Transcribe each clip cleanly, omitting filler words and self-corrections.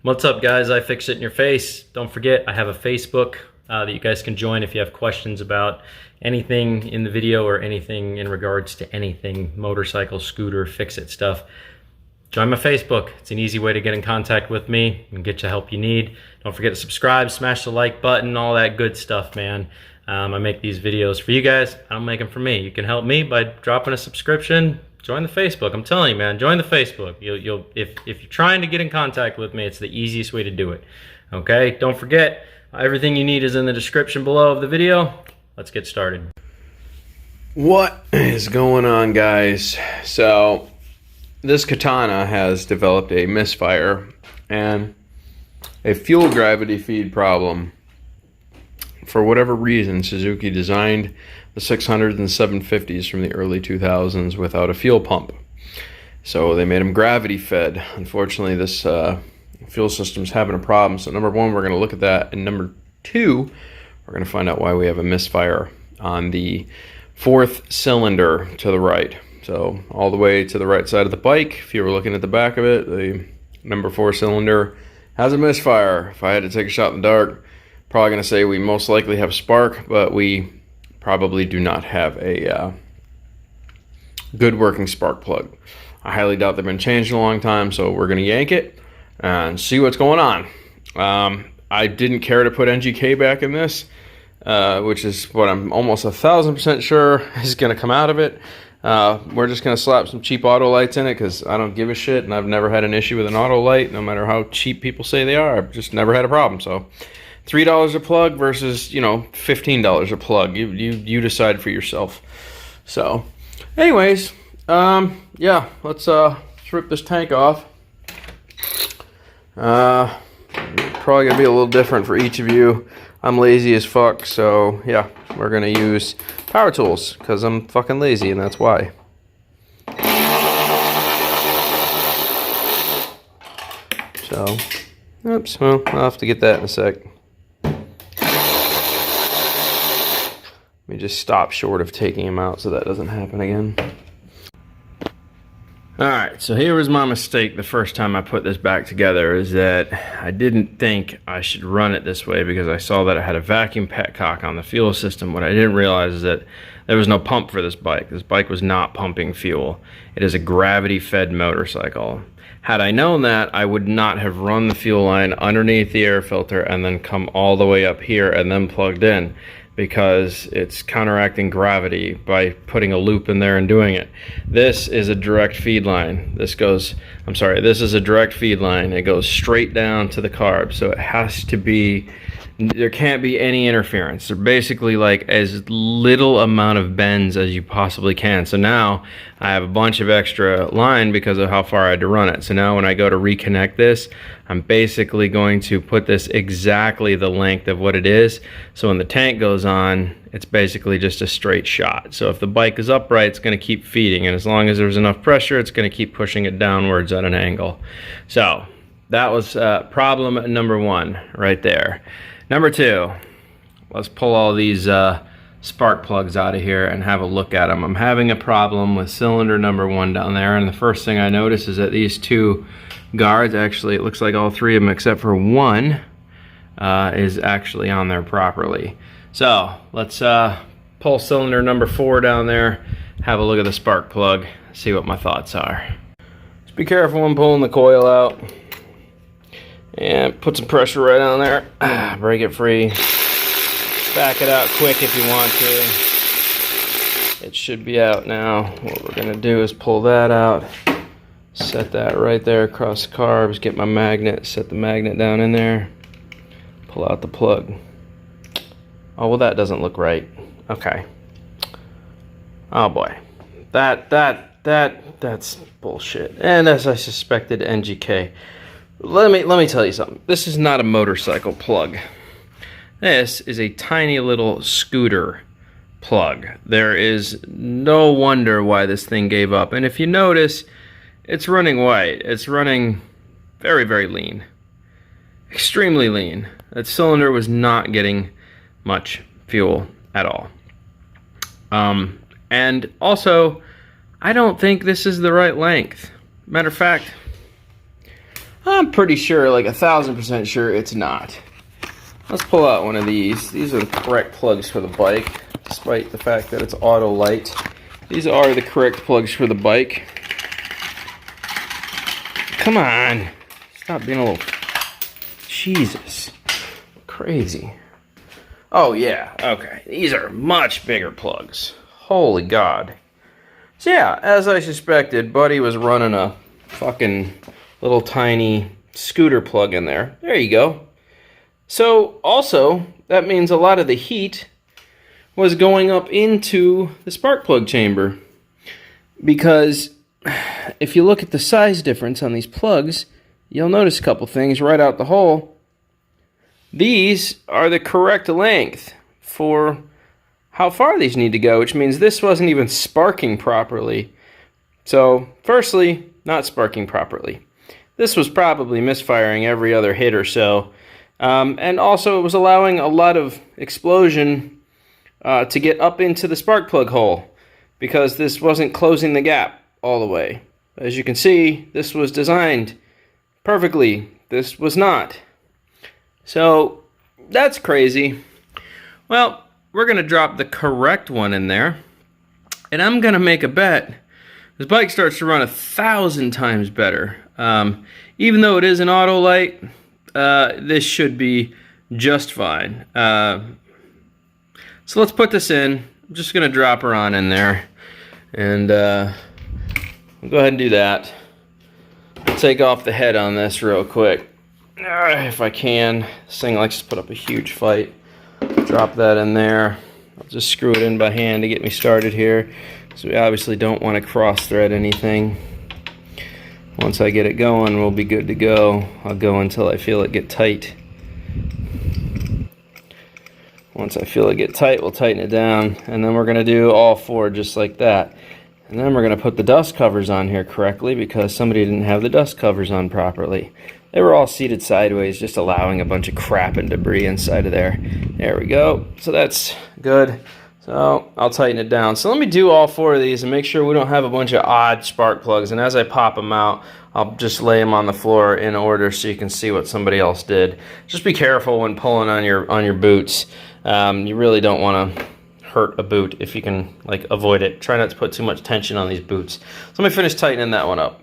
What's up, guys? I Fix It in Your Face. Don't forget, I have a Facebook that you guys can join if you have questions about anything in the video or anything in regards to anything motorcycle, scooter, fix-it stuff. Join my Facebook. It's an easy way to get in contact with me and get you the help you need. Don't forget to subscribe, smash the like button, all that good stuff, man. I make these videos for you guys. I don't make them for me. You can help me by dropping a subscription. Join the Facebook. I'm telling you, man, join the Facebook. If you're trying to get in contact with me, it's the easiest way to do it. Okay? Don't forget, everything you need is in the description below of the video. Let's get started. What is going on, guys? So this Katana has developed a misfire and a fuel gravity feed problem. For whatever reason, Suzuki designed the 600s and 750s from the early 2000s without a fuel pump. So they made them gravity fed. Unfortunately, this fuel system's having a problem. So number one, we're going to look at that. And number two, we're going to find out why we have a misfire on the fourth cylinder to the right. So all the way to the right side of the bike, if you were looking at the back of it, the number 4 cylinder has a misfire. If I had to take a shot in the dark, probably going to say we most likely have spark, but we probably do not have a good working spark plug. I highly doubt they've been changed in a long time, so we're going to yank it and see what's going on. I didn't care to put NGK back in this, which is what I'm almost 1,000% sure is going to come out of it. We're just going to slap some cheap auto lights in it because I don't give a shit, and I've never had an issue with an auto light, no matter how cheap people say they are. I've just never had a problem. So $3 a plug versus, you know, $15 a plug. You decide for yourself. So anyways, yeah, let's rip this tank off. Probably gonna be a little different for each of you. I'm lazy as fuck, so yeah, we're gonna use power tools because I'm fucking lazy, and that's why. So, oops, well, I'll have to get that in a sec. Let me just stop short of taking him out so that doesn't happen again. Alright, so here was my mistake the first time I put this back together, is that I didn't think I should run it this way because I saw that it had a vacuum petcock on the fuel system. What I didn't realize is that there was no pump for this bike. This bike was not pumping fuel. It is a gravity-fed motorcycle. Had I known that, I would not have run the fuel line underneath the air filter and then come all the way up here and then plugged in, because it's counteracting gravity by putting a loop in there and doing it. This is a direct feed line. This is a direct feed line. It goes straight down to the carb, so it has to be, there can't be any interference. They're basically like as little amount of bends as you possibly can. So now I have a bunch of extra line because of how far I had to run it. So now when I go to reconnect this, I'm basically going to put this exactly the length of what it is. So when the tank goes on, it's basically just a straight shot. So if the bike is upright, it's going to keep feeding, and as long as there's enough pressure, it's going to keep pushing it downwards at an angle. So that was problem number one right there. Number two, let's pull all these spark plugs out of here and have a look at them. I'm having a problem with cylinder number 1 down there, and the first thing I notice is that these two guards, actually it looks like all 3 of them except for one, is actually on there properly. So let's pull cylinder number 4 down there, have a look at the spark plug, see what my thoughts are. Just be careful when pulling the coil out. And put some pressure right on there. Break it free. Back it out quick if you want to. It should be out now. What we're going to do is pull that out. Set that right there across the carbs. Get my magnet. Set the magnet down in there. Pull out the plug. Oh, well, that doesn't look right. Okay. Oh, boy. That's bullshit. And as I suspected, NGK. Let me tell you something. This is not a motorcycle plug. This is a tiny little scooter plug. There is no wonder why this thing gave up. And if you notice, it's running white. It's running very, very lean. Extremely lean. That cylinder was not getting much fuel at all. And also, I don't think this is the right length. Matter of fact, I'm pretty sure, like 1,000% sure it's not. Let's pull out one of these. These are the correct plugs for the bike, despite the fact that it's auto light. These are the correct plugs for the bike. Come on. Stop being a little... Jesus. Crazy. Oh, yeah. Okay. These are much bigger plugs. Holy God. So, yeah, as I suspected, Buddy was running a fucking little tiny scooter plug in there. There you go. So, also, that means a lot of the heat was going up into the spark plug chamber. Because if you look at the size difference on these plugs, you'll notice a couple things right out the hole. These are the correct length for how far these need to go, which means this wasn't even sparking properly. So, firstly, not sparking properly. This was probably misfiring every other hit or so. And also, it was allowing a lot of explosion to get up into the spark plug hole because this wasn't closing the gap all the way. As you can see, this was designed perfectly. This was not. So, that's crazy. Well, we're going to drop the correct one in there. And I'm going to make a bet. This bike starts to run 1,000 times better. Even though it is an auto light, this should be just fine. So let's put this in. I'm just going to drop her on in there. And we'll go ahead and do that. I'll take off the head on this real quick. If I can. This thing likes to put up a huge fight. Drop that in there. I'll just screw it in by hand to get me started here. So we obviously don't want to cross thread anything. Once I get it going, we'll be good to go. I'll go until I feel it get tight. Once I feel it get tight, we'll tighten it down. And then we're going to do all four just like that. And then we're going to put the dust covers on here correctly because somebody didn't have the dust covers on properly. They were all seated sideways, just allowing a bunch of crap and debris inside of there. There we go. So that's good. So I'll tighten it down. So let me do all four of these and make sure we don't have a bunch of odd spark plugs. And as I pop them out, I'll just lay them on the floor in order so you can see what somebody else did. Just be careful when pulling on your boots. You really don't want to hurt a boot if you can like avoid it. Try not to put too much tension on these boots. So let me finish tightening that one up.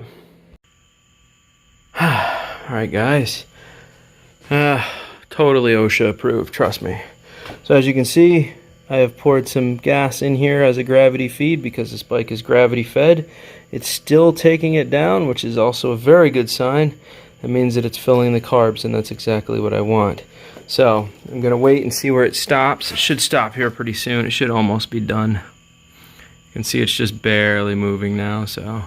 Alright guys. Totally OSHA approved, trust me. So as you can see, I have poured some gas in here as a gravity feed because this bike is gravity fed. It's still taking it down, which is also a very good sign. That means that it's filling the carbs, and that's exactly what I want. So I'm going to wait and see where it stops. It should stop here pretty soon. It should almost be done. You can see it's just barely moving now. So,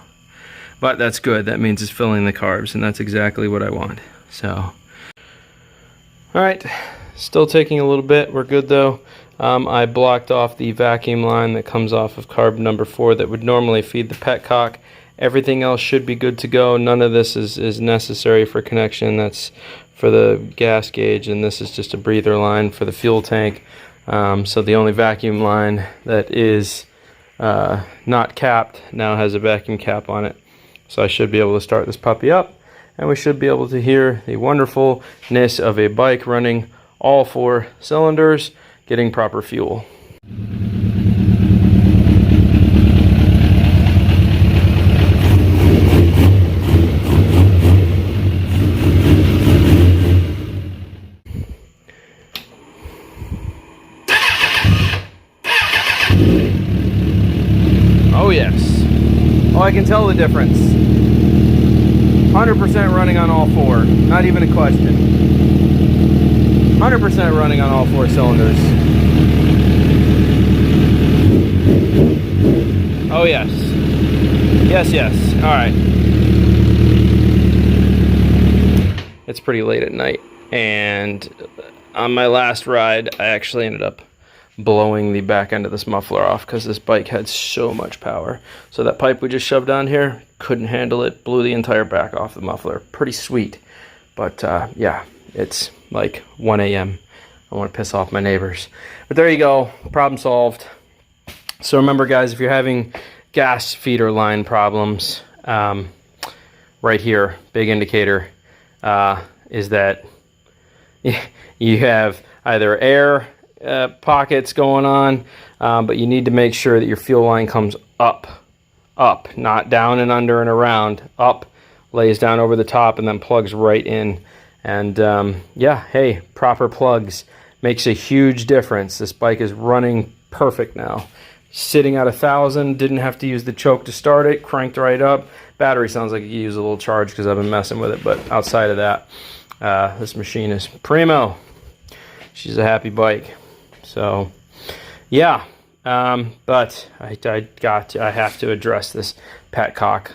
but that's good. That means it's filling the carbs, and that's exactly what I want. So, all right. Still taking a little bit. We're good though. I blocked off the vacuum line that comes off of carb number 4 that would normally feed the petcock. Everything else should be good to go. None of this is necessary for connection. That's for the gas gauge, and this is just a breather line for the fuel tank. So the only vacuum line that is not capped now has a vacuum cap on it. So I should be able to start this puppy up, and we should be able to hear the wonderfulness of a bike running all 4 cylinders, getting proper fuel. Oh yes. Oh, I can tell the difference. 100% running on all 4. Not even a question. 100% running on all 4 cylinders. Oh yes. Yes, yes. Alright. It's pretty late at night, and on my last ride I actually ended up blowing the back end of this muffler off because this bike had so much power. So that pipe we just shoved on here, couldn't handle it, blew the entire back off the muffler. Pretty sweet. But yeah, it's like 1 a.m. I want to piss off my neighbors. But there you go, problem solved. So remember guys, if you're having gas feeder line problems, right here, big indicator, is that you have either air pockets going on, but you need to make sure that your fuel line comes up, not down and under and around, up, lays down over the top, and then plugs right in. And yeah, hey, proper plugs makes a huge difference. This bike is running perfect now. Sitting at 1,000, didn't have to use the choke to start it, cranked right up. Battery sounds like it could use a little charge because I've been messing with it, but outside of that, this machine is primo. She's a happy bike. So yeah, but I have to address this petcock.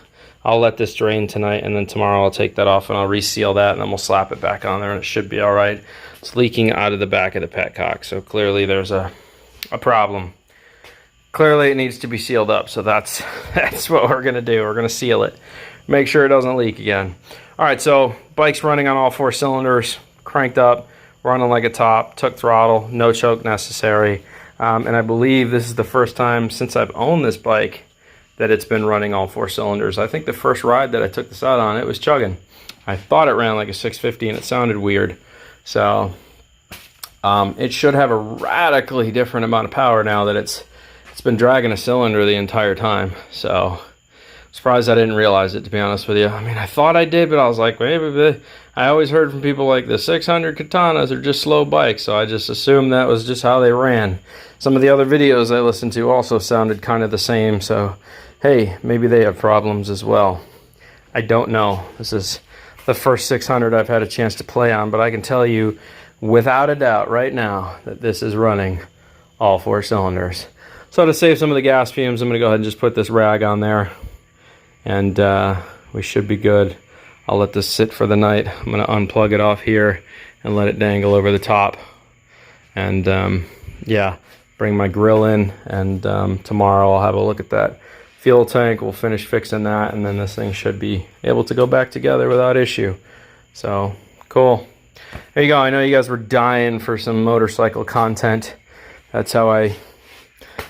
I'll let this drain tonight, and then tomorrow I'll take that off and I'll reseal that, and then we'll slap it back on there, and it should be all right. It's leaking out of the back of the petcock, so clearly there's a problem. Clearly it needs to be sealed up, so that's what we're gonna do. We're gonna seal it, make sure it doesn't leak again. All right, so bike's running on all 4 cylinders, cranked up, running like a top, took throttle, no choke necessary, and I believe this is the first time since I've owned this bike that it's been running all 4 cylinders. I think the first ride that I took this out on, it was chugging. I thought it ran like a 650 and it sounded weird. So it should have a radically different amount of power now that it's been dragging a cylinder the entire time. So surprised I didn't realize it, to be honest with you. I mean, I thought I did, but I was like, maybe. I always heard from people like the 600 Katanas are just slow bikes, so I just assumed that was just how they ran. Some of the other videos I listened to also sounded kind of the same, so hey, maybe they have problems as well. I don't know. This is the first 600 I've had a chance to play on, but I can tell you without a doubt right now that this is running all 4 cylinders. So to save some of the gas fumes, I'm going to go ahead and just put this rag on there, and we should be good. I'll let this sit for the night. I'm going to unplug it off here and let it dangle over the top. And yeah, bring my grill in, and tomorrow I'll have a look at that fuel tank. We'll finish fixing that, and then this thing should be able to go back together without issue. So cool. There you go. I know you guys were dying for some motorcycle content. That's how I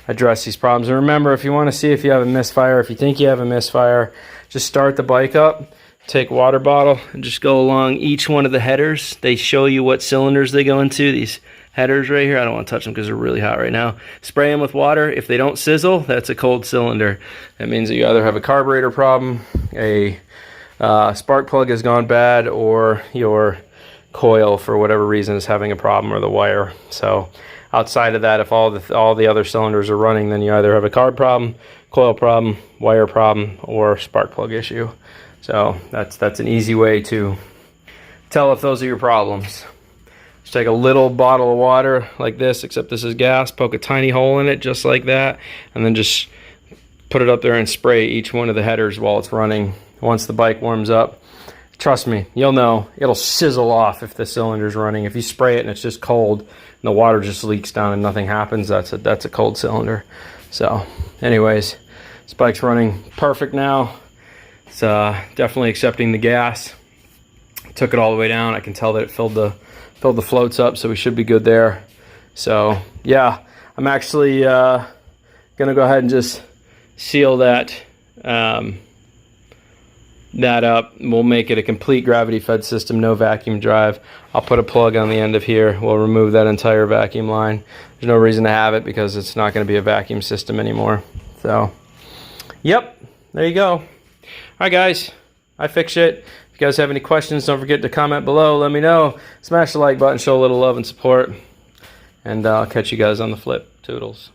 address these problems. And remember, if you want to see if you have a misfire, if you think you have a misfire, just start the bike up, take a water bottle, and just go along each one of the headers. They show you what cylinders they go into, these headers right here. I don't want to touch them because they're really hot right now. Spray them with water. If they don't sizzle, that's a cold cylinder. That means that you either have a carburetor problem, a spark plug has gone bad, or your coil for whatever reason is having a problem, or the wire. So outside of that, if all the other cylinders are running, then you either have a carb problem, coil problem, wire problem, or spark plug issue. So that's an easy way to tell if those are your problems. Just take a little bottle of water like this, except this is gas, poke a tiny hole in it just like that, and then just put it up there and spray each one of the headers while it's running. Once the bike warms up, trust me, you'll know, it'll sizzle off if the cylinder's running. If you spray it and it's just cold and the water just leaks down and nothing happens, that's a cold cylinder. So anyways, this bike's running perfect now. It's definitely accepting the gas. Took it all the way down. I can tell that it filled the floats up, so we should be good there. So yeah, I'm actually gonna go ahead and just seal that up. We'll make it a complete gravity fed system, no vacuum drive. I'll put a plug on the end of here. We'll remove that entire vacuum line. There's no reason to have it because it's not going to be a vacuum system anymore. So yep, there you go. All right guys, I fixed it. If you guys have any questions, don't forget to comment below. Let me know. Smash the like button, show a little love and support, and I'll catch you guys on the flip. Toodles.